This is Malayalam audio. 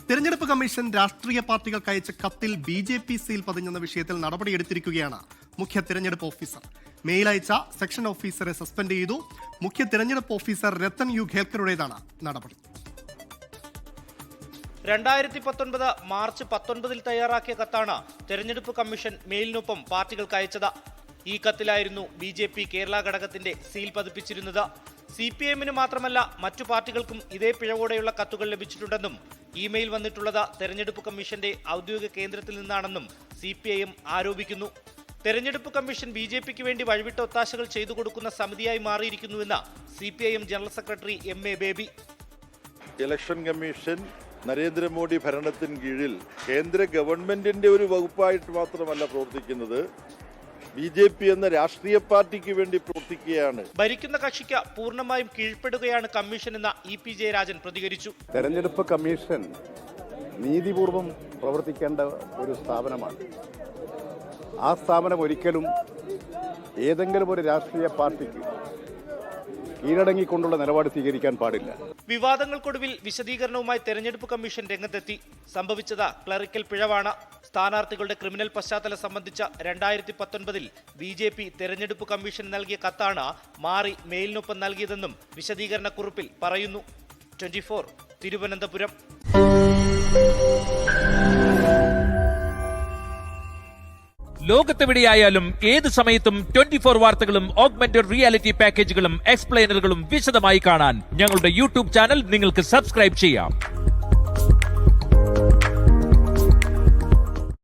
തെരഞ്ഞെടുപ്പ് കമ്മീഷൻ രാഷ്ട്രീയ പാർട്ടികൾക്ക് അയച്ച കത്തിൽ BJP സീൽ പതിഞ്ഞെന്ന വിഷയത്തിൽ നടപടിയെടുത്തിരിക്കുകയാണ് മുഖ്യ തെരഞ്ഞെടുപ്പ് ഓഫീസർ. മെയിൽ അയച്ച സെക്ഷൻ ഓഫീസറെ സസ്പെൻഡ് ചെയ്തു. മുഖ്യ തെരഞ്ഞെടുപ്പ് ഓഫീസർ രത്തൻ യു ഖേൽക്കറുടേതാണ് നടപടി. 2019 മാർച്ച് 19 തയ്യാറാക്കിയ കത്താണ് തെരഞ്ഞെടുപ്പ് കമ്മീഷൻ മെയിലിനൊപ്പം പാർട്ടികൾക്ക് അയച്ചത്. ഈ കത്തിലായിരുന്നു BJP കേരള ഘടകത്തിന്റെ സീൽ പതിപ്പിച്ചിരുന്നത്. CPM-ന് മാത്രമല്ല മറ്റു പാർട്ടികൾക്കും ഇതേ പിഴവോടെയുള്ള കത്തുകൾ ലഭിച്ചിട്ടുണ്ടെന്നും ഇമെയിൽ വന്നിട്ടുള്ളത് തെരഞ്ഞെടുപ്പ് കമ്മീഷന്റെ ഔദ്യോഗിക കേന്ദ്രത്തിൽ നിന്നാണെന്നും CPIM ആരോപിക്കുന്നു. തെരഞ്ഞെടുപ്പ് കമ്മീഷൻ BJPക്ക് വേണ്ടി വഴിവിട്ട ഒത്താശകൾ ചെയ്തു കൊടുക്കുന്ന സമിതിയായി മാറിയിരിക്കുന്നുവെന്ന് CPIM general secretary MA baby. Election commission Narendra Modi ഭരണത്തിന് കീഴിൽ കേന്ദ്ര ഗവൺമെന്റിന്റെ ഒരു വകുപ്പായിട്ട് മാത്രമല്ല പ്രവർത്തിക്കുന്നത്, BJP എന്ന രാഷ്ട്രീയ പാർട്ടിക്ക് വേണ്ടി പ്രവർത്തിക്കുകയാണ്. ഭരിക്കുന്ന കക്ഷിക്ക് പൂർണ്ണമായും കീഴ്പ്പെടുകയാണ് കമ്മീഷൻ എന്ന EP ജയരാജൻ പ്രതികരിച്ചു. തെരഞ്ഞെടുപ്പ് കമ്മീഷൻ നീതിപൂർവം പ്രവർത്തിക്കേണ്ട ഒരു സ്ഥാപനമാണ്. ആ സ്ഥാപനം ഒരിക്കലും ഏതെങ്കിലും ഒരു രാഷ്ട്രീയ പാർട്ടിക്ക് കീഴടങ്ങിക്കൊണ്ടുള്ള നിലപാട് സ്വീകരിക്കാൻ പാടില്ല. വിവാദങ്ങൾക്കൊടുവിൽ വിശദീകരണവുമായി തെരഞ്ഞെടുപ്പ് കമ്മീഷൻ രംഗത്തെത്തി. സംഭവിച്ചത് ക്ലറിക്കൽ പിഴവാണ്. സ്ഥാനാർത്ഥികളുടെ ക്രിമിനൽ പശ്ചാത്തലം സംബന്ധിച്ച 2019 BJP തെരഞ്ഞെടുപ്പ് കമ്മീഷൻ നൽകിയ കത്താണ് മാറി മെയിലിനൊപ്പം നൽകിയതെന്നും വിശദീകരണക്കുറിപ്പിൽ പറയുന്നു. 24 തിരുവനന്തപുരം. ലോകത്തെവിടെയായാലും ഏത് സമയത്തും 24 വാർത്തകളും ഓഗ്മെന്റഡ് റിയാലിറ്റി പാക്കേജുകളും എക്സ്പ്ലെയിനറുകളും വിശദമായി കാണാൻ ഞങ്ങളുടെ YouTube ചാനൽ നിങ്ങൾക്ക് സബ്സ്ക്രൈബ് ചെയ്യാം.